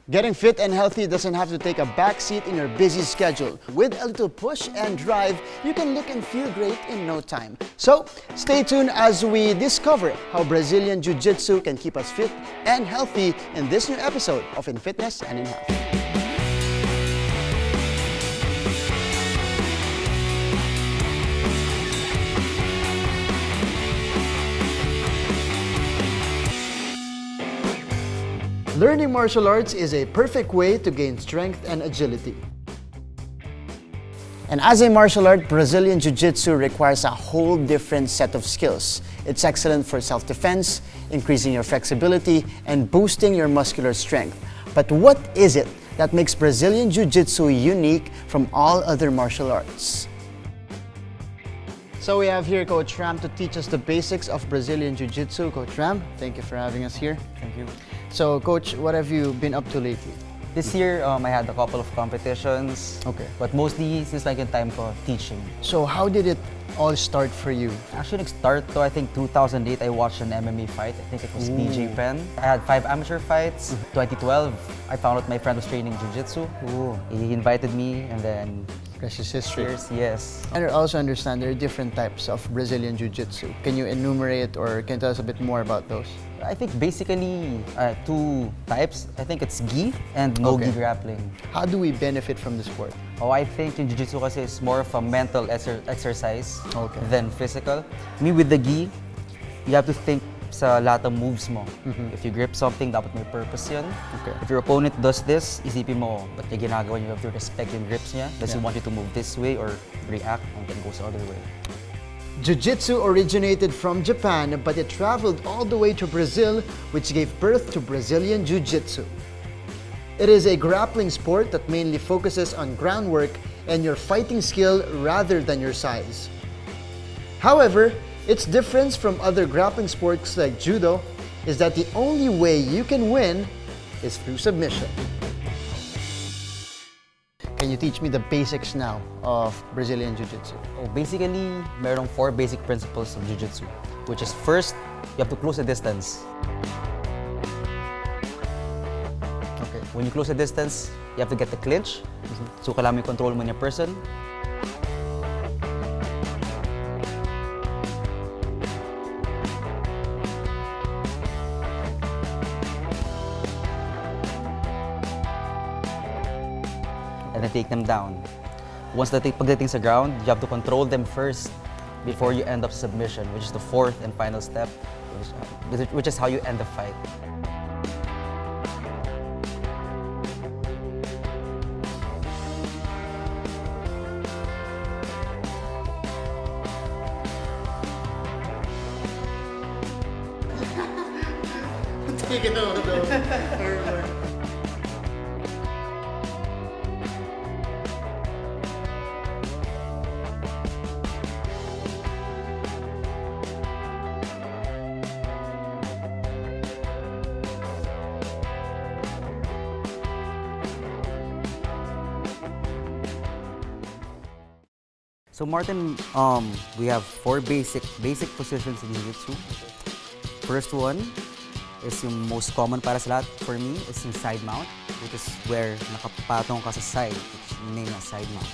Getting fit and healthy doesn't have to take a backseat in your busy schedule. With a little push and drive, you can look and feel great in no time. So, stay tuned as we discover how Brazilian Jiu-Jitsu can keep us fit and healthy in this new episode of In Fitness and in Health. Learning martial arts is a perfect way to gain strength and agility. And as a martial art, Brazilian Jiu-Jitsu requires a whole different set of skills. It's excellent for self-defense, increasing your flexibility, and boosting your muscular strength. But what is it that makes Brazilian Jiu-Jitsu unique from all other martial arts? So we have here Coach Ram to teach us the basics of Brazilian Jiu-Jitsu. Coach Ram, thank you for having us here. Thank you. So, Coach, what have you been up to lately? This year, I had a couple of competitions. Okay. But mostly, since like yung time ko, teaching. So, how did it all start for you? Actually, nag-start to, I think, 2008, I watched an MMA fight. I think it was BJ Penn. I had 5 amateur fights. 2012, I found out my friend was training Jiu-Jitsu. He invited me, and then... Precious history. Cheers, yes. And I also understand there are different types of Brazilian Jiu-Jitsu. Can you enumerate or can you tell us a bit more about those? I think basically 2 types. I think it's gi and no-gi grappling. How do we benefit from the sport? Oh, I think yung Jiu-Jitsu kasi is more of a mental exercise than physical. Me with the gi, you have to think sa lahat ng moves mo. If you grip something, dapat may purpose yun. If your opponent does this, isipin mo, ba't niya ginagawa niyo? You have to respect yung grips niya. Does he want you to move this way or react and then goes the other way? Jiu-Jitsu originated from Japan, but it traveled all the way to Brazil, which gave birth to Brazilian Jiu-Jitsu. It is a grappling sport that mainly focuses on groundwork and your fighting skill rather than your size. However, its difference from other grappling sports like judo is that the only way you can win is through submission. Can you teach me the basics now of Brazilian Jiu-Jitsu? Oh, basically, merong 4 basic principles of Jiu-Jitsu, which is first, you have to close the distance. Okay. When you close the distance, you have to get the clinch. So, kailangan mo i-control mo yung person. And then take them down. Once pagdating sa ground, you have to control them first before you end up submission, which is the 4th and final step, which is how you end the fight. Take it over though. So Martin, we have 4 basic positions in Jiu-Jitsu. First one is yung most common para sa lahat for me is yung side mount, which is where nakapatong ka sa side, which is named as side mount.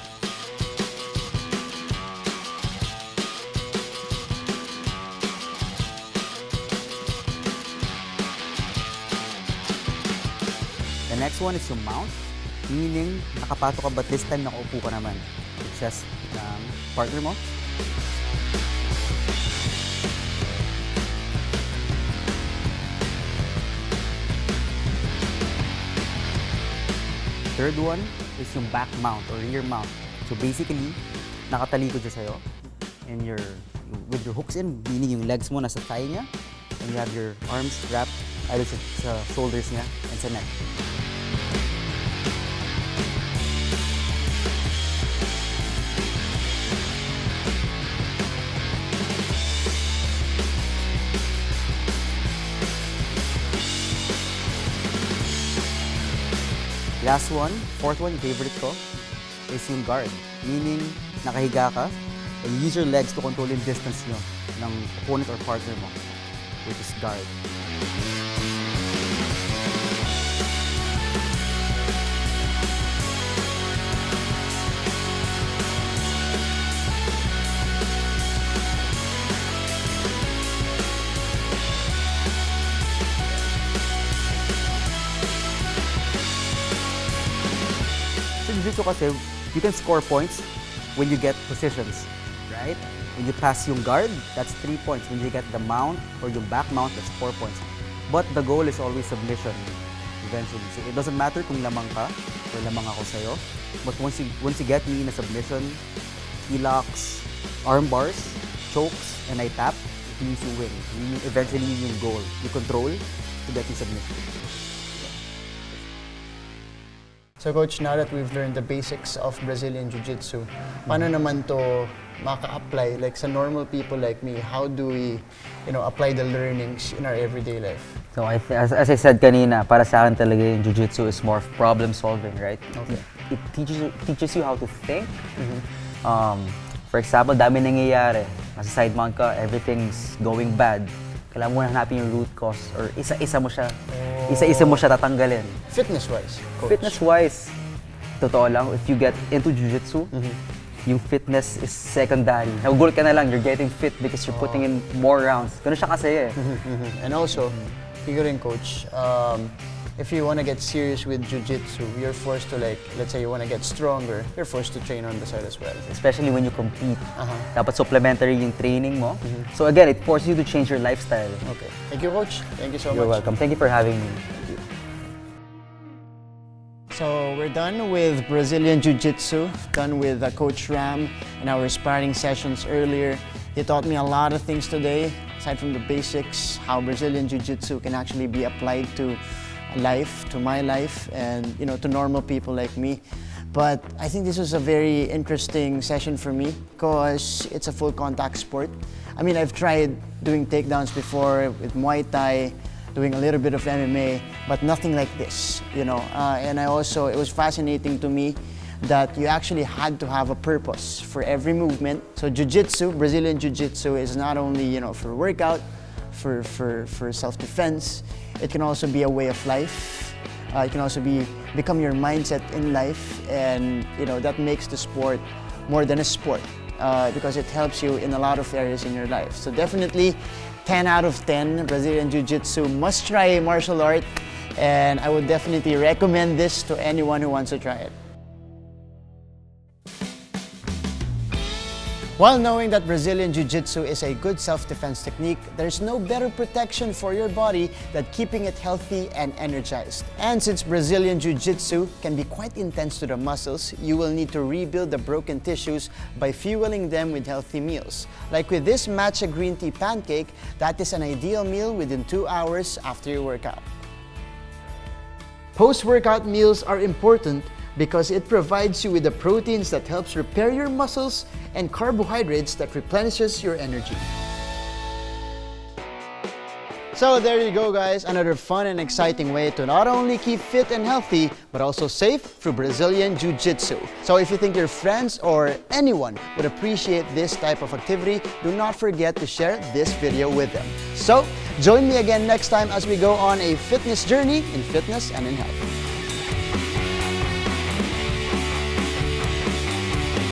The next one is yung mount, meaning nakapato ka but this time nakaupo ka naman. It says partner mo. Third one is yung back mount or rear mount. So basically, nakatalikod siya sa'yo and with your hooks in, meaning yung legs mo nasa thigh niya, and you have your arms wrapped either sa shoulders niya and sa neck. Last one, 4th one, favorite ko, is yung guard. Meaning, nakahiga ka, and you use your legs to control yung distance nyo ng opponent or partner mo, which is guard. Jiu-Jitsu kasi, you can score points when you get positions, right? When you pass yung guard, that's 3 points. When you get the mount or yung back mount, that's 4 points. But the goal is always submission, eventually. So it doesn't matter kung lamang ka or lamang ako sa'yo. But once you get me in a submission, he locks, arm bars, chokes, and I tap, it means you win. Eventually, yun yung goal. You control to get in submission. So Coach, now that we've learned the basics of Brazilian Jiu-Jitsu, paano naman to maka-apply, like sa normal people like me, how do we, apply the learnings in our everyday life? So as I said kanina, para sa akin talaga yung Jiu-Jitsu is more problem solving, right? Okay. It teaches you how to think. For example, dami nangyayari. Nasa side mount ka, everything's going bad. Kailangan mo na hanapin yung root cause or isa-isa mo siya tatanggalin. Fitness-wise, Coach? Fitness-wise, totoo lang, if you get into Jiu-Jitsu, yung fitness is secondary. Nagugulat ka na lang, you're getting fit because you're putting in more rounds. Ganun siya kasi And also, figuring Coach, if you want to get serious with Jiu-Jitsu, you're forced to let's say you want to get stronger, you're forced to train on the side as well. Especially when you compete. Dapat supplementary yung training mo. So again, it forces you to change your lifestyle. Okay. Thank you, Coach. Thank you so much. You're welcome. Thank you for having me. So we're done with Brazilian Jiu-Jitsu, done with Coach Ram and our sparring sessions earlier. He taught me a lot of things today, aside from the basics, how Brazilian Jiu-Jitsu can actually be applied to life, to my life, and to normal people like me. But I think this was a very interesting session for me because it's a full contact sport. I mean, I've tried doing takedowns before with Muay Thai, doing a little bit of MMA, but nothing like this, And it was fascinating to me that you actually had to have a purpose for every movement. So Jiu-Jitsu, Brazilian Jiu-Jitsu is not only, for workout, for self-defense, it can also be a way of life. It can also become your mindset in life, and that makes the sport more than a sport because it helps you in a lot of areas in your life. So definitely 10 out of 10, Brazilian Jiu-Jitsu, must try martial art, and I would definitely recommend this to anyone who wants to try it. While knowing that Brazilian Jiu-Jitsu is a good self-defense technique, there's no better protection for your body than keeping it healthy and energized. And since Brazilian Jiu-Jitsu can be quite intense to the muscles, you will need to rebuild the broken tissues by fueling them with healthy meals. Like with this matcha green tea pancake, that is an ideal meal within 2 hours after your workout. Post-workout meals are important because it provides you with the proteins that helps repair your muscles and carbohydrates that replenishes your energy. So there you go, guys, another fun and exciting way to not only keep fit and healthy, but also safe through Brazilian Jiu-Jitsu. So if you think your friends or anyone would appreciate this type of activity, do not forget to share this video with them. So join me again next time as we go on a fitness journey in fitness and in health.